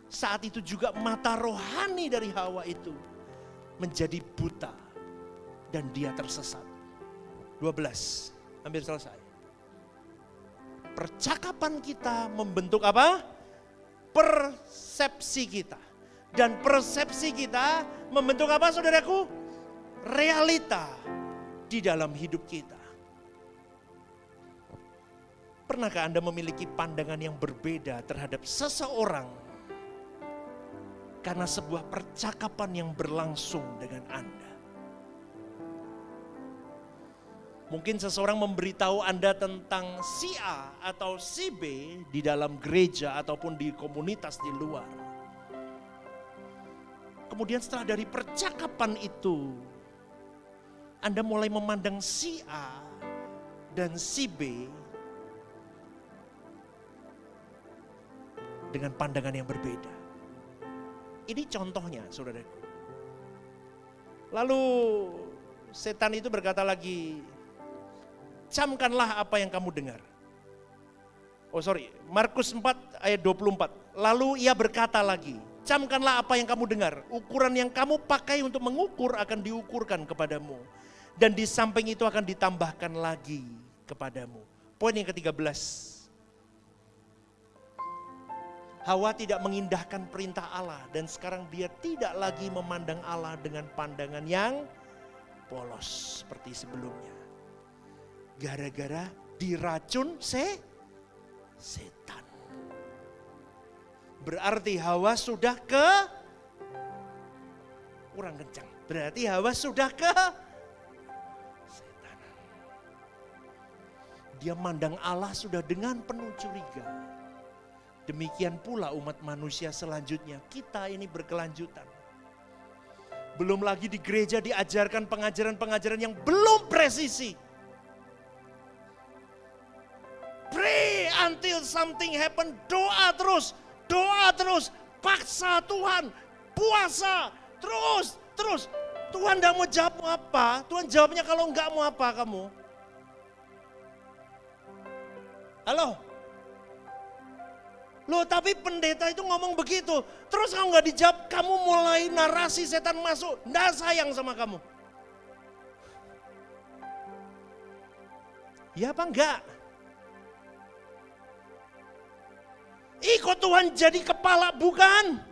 saat itu juga mata rohani dari Hawa itu menjadi buta dan dia tersesat. 12, hampir selesai. Percakapan kita membentuk apa? Persepsi kita. Dan persepsi kita membentuk apa, saudaraku? Realita di dalam hidup kita. Pernahkah Anda memiliki pandangan yang berbeda terhadap seseorang karena sebuah percakapan yang berlangsung dengan Anda? Mungkin seseorang memberitahu Anda tentang si A atau si B di dalam gereja ataupun di komunitas di luar. Kemudian setelah dari percakapan itu, Anda mulai memandang si A dan si B dengan pandangan yang berbeda. Ini contohnya, saudaraku. Lalu setan itu berkata lagi, camkanlah apa yang kamu dengar. Markus 4 ayat 24. Lalu ia berkata lagi, camkanlah apa yang kamu dengar. Ukuran yang kamu pakai untuk mengukur akan diukurkan kepadamu. Dan di samping itu akan ditambahkan lagi kepadamu. Poin yang ke-13. Hawa tidak mengindahkan perintah Allah dan sekarang dia tidak lagi memandang Allah dengan pandangan yang polos seperti sebelumnya. Gara-gara diracun setan. Berarti Hawa sudah kurang kencang. Berarti Hawa sudah setanan. Dia mandang Allah sudah dengan penuh curiga. Demikian pula umat manusia selanjutnya, kita ini berkelanjutan. Belum lagi di gereja diajarkan pengajaran-pengajaran yang belum presisi. Pray until something happen, doa terus, paksa Tuhan, puasa, terus. Tuhan tidak mau jawab apa, Tuhan jawabnya kalau enggak mau apa kamu? Halo? Loh tapi pendeta itu ngomong begitu, terus kamu gak dijawab, kamu mulai narasi setan masuk, nggak sayang sama kamu. Ya apa enggak? Ikut Tuhan jadi kepala bukan?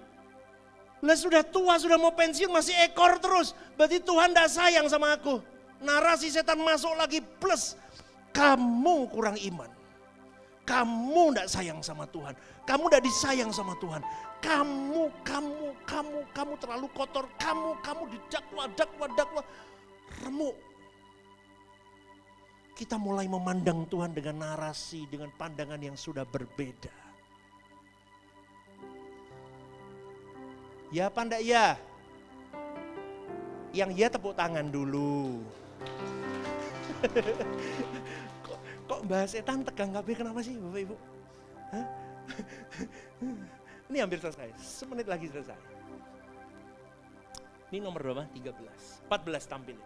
Lah sudah tua, sudah mau pensiun masih ekor terus, berarti Tuhan gak sayang sama aku. Narasi setan masuk lagi plus, kamu kurang iman. Kamu tidak sayang sama Tuhan. Kamu tidak disayang sama Tuhan. Kamu terlalu kotor. Kamu didakwa. Remuk. Kita mulai memandang Tuhan dengan narasi, dengan pandangan yang sudah berbeda. Ya apa enggak ya? Yang ya tepuk tangan dulu. Kok bahas setan tegang kabeh kenapa sih Bapak Ibu? Hah? Ini hampir selesai, semenit lagi selesai. Ini nomor berapa? 13, 14 tampil.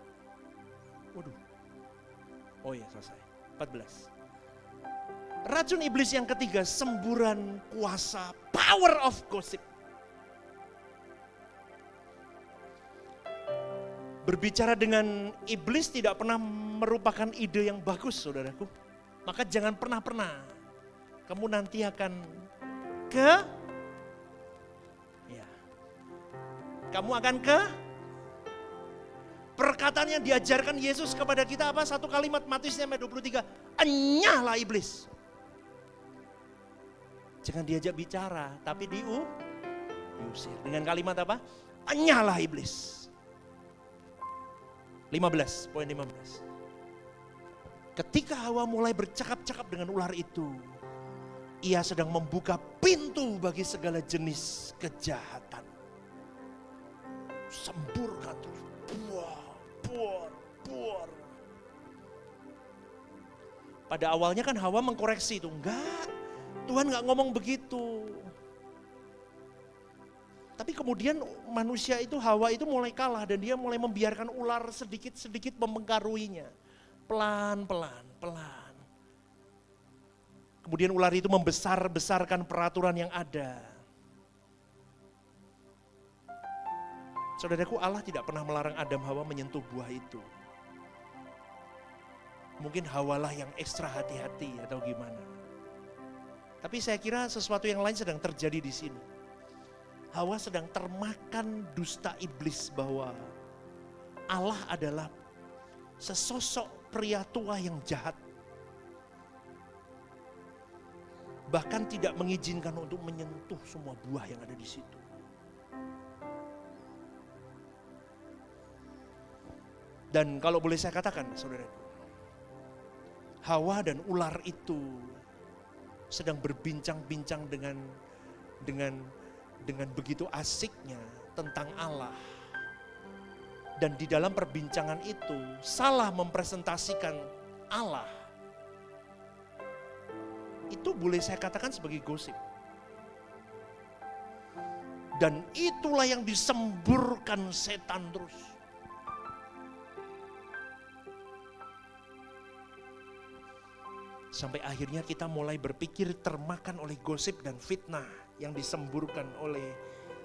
Waduh. Oh iya selesai, 14. Racun iblis yang ketiga, semburan kuasa, power of gossip. Berbicara dengan iblis tidak pernah merupakan ide yang bagus, saudaraku. Maka jangan pernah kamu nanti akan kamu akan perkataan yang diajarkan Yesus kepada kita apa? Satu kalimat Matius 5:23, enyahlah iblis. Jangan diajak bicara, tapi diusir. Dengan kalimat apa? Enyahlah iblis. 15, poin 15. Ketika Hawa mulai bercakap-cakap dengan ular itu, ia sedang membuka pintu bagi segala jenis kejahatan. Semburkan terus, buar. Pada awalnya kan Hawa mengkoreksi itu, enggak, Tuhan enggak ngomong begitu. Tapi kemudian manusia itu, Hawa itu mulai kalah dan dia mulai membiarkan ular sedikit-sedikit mempengaruhinya. Pelan. Kemudian ular itu membesar-besarkan peraturan yang ada. Saudaraku, Allah tidak pernah melarang Adam Hawa menyentuh buah itu. Mungkin Hawalah yang ekstra hati-hati atau gimana. Tapi saya kira sesuatu yang lain sedang terjadi di sini. Hawa sedang termakan dusta iblis bahwa Allah adalah sesosok pria tua yang jahat. Bahkan tidak mengizinkan untuk menyentuh semua buah yang ada di situ. Dan kalau boleh saya katakan, saudaraku, Hawa dan ular itu sedang berbincang-bincang dengan begitu asiknya tentang Allah. Dan di dalam perbincangan itu salah mempresentasikan Allah. Itu boleh saya katakan sebagai gosip. Dan itulah yang disemburkan setan terus. Sampai akhirnya kita mulai berpikir termakan oleh gosip dan fitnah yang disemburkan oleh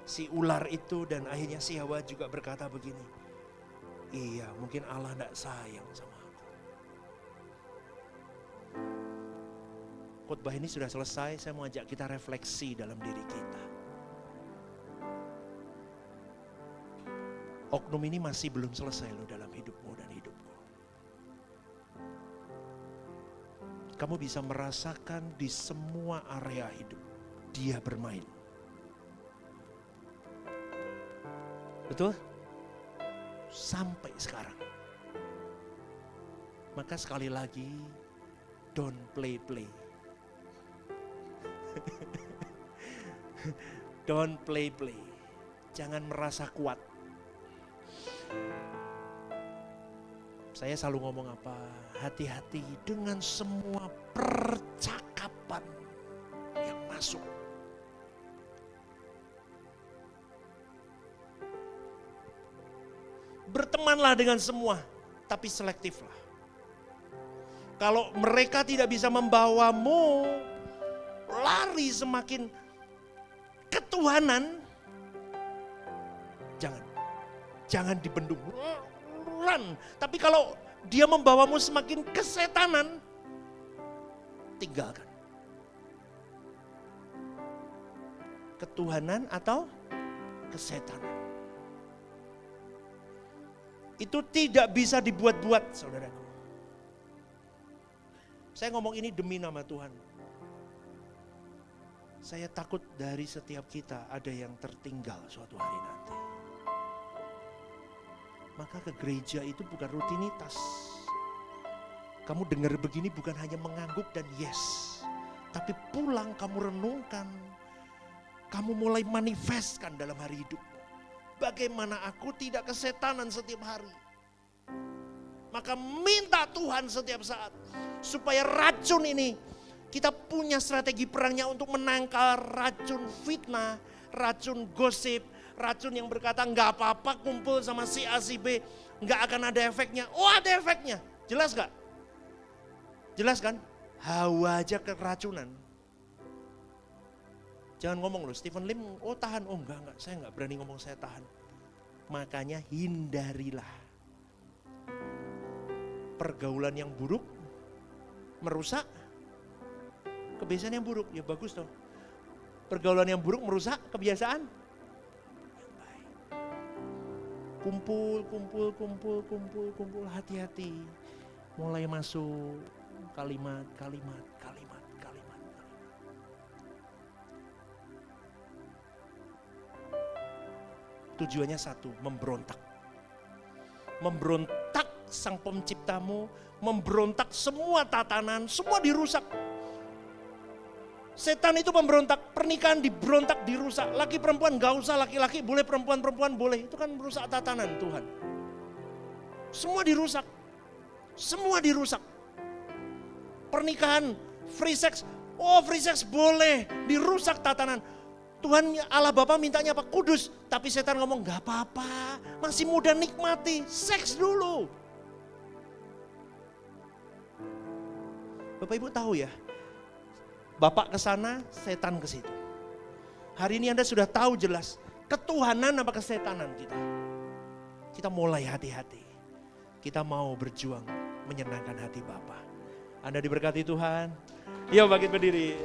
si ular itu. Dan akhirnya si Hawa juga berkata begini, iya mungkin Allah tidak sayang sama aku. Khotbah ini sudah selesai, saya mau ajak kita refleksi dalam diri kita. Oknum ini masih belum selesai loh dalam hidupmu dan hidupku. Kamu bisa merasakan di semua area hidup dia bermain. Betul? Sampai sekarang. Maka sekali lagi, don't play. Don't play. Jangan merasa kuat. Saya selalu ngomong apa? Hati-hati dengan semua percakapan yang masuk. Bertemanlah dengan semua, tapi selektiflah. Kalau mereka tidak bisa membawamu lari semakin ketuhanan, jangan dibendung. Run. Tapi kalau dia membawamu semakin kesetanan, tinggalkan. Ketuhanan atau kesetanan. Itu tidak bisa dibuat-buat, saudaraku. Saya ngomong ini demi nama Tuhan. Saya takut dari setiap kita ada yang tertinggal suatu hari nanti. Maka ke gereja itu bukan rutinitas. Kamu dengar begini bukan hanya mengangguk dan yes. Tapi pulang kamu renungkan. Kamu mulai manifestkan dalam hari hidup. Bagaimana aku tidak kesetanan setiap hari. Maka minta Tuhan setiap saat. Supaya racun ini, kita punya strategi perangnya untuk menangkal racun fitnah, racun gosip, racun yang berkata nggak apa-apa kumpul sama si A si B, nggak akan ada efeknya. Oh ada efeknya, jelas gak? Jelas kan? Hawa aja keracunan. Jangan ngomong loh, Stephen Lim, oh tahan, oh enggak, saya enggak berani ngomong saya tahan. Makanya hindarilah. Pergaulan yang buruk, merusak, kebiasaan yang buruk, ya bagus toh. Pergaulan yang buruk merusak kebiasaan yang baik. Kumpul, hati-hati. Mulai masuk kalimat. Tujuannya satu, memberontak. Memberontak sang penciptamu, memberontak semua tatanan, semua dirusak. Setan itu memberontak, pernikahan diberontak, dirusak. Laki perempuan gak usah, laki-laki boleh, perempuan boleh. Itu kan merusak tatanan Tuhan. Semua dirusak. Semua dirusak. Pernikahan, free sex, oh free sex boleh, dirusak tatanan. Tuhan Allah Bapa mintanya apa? Kudus. Tapi setan ngomong gak apa-apa, masih muda nikmati, seks dulu. Bapak Ibu tahu ya, Bapak ke sana, setan ke situ. Hari ini Anda sudah tahu jelas ketuhanan apa kesetanan kita. Kita mulai hati-hati. Kita mau berjuang menyenangkan hati Bapa. Anda diberkati Tuhan. Yuk bangkit berdiri.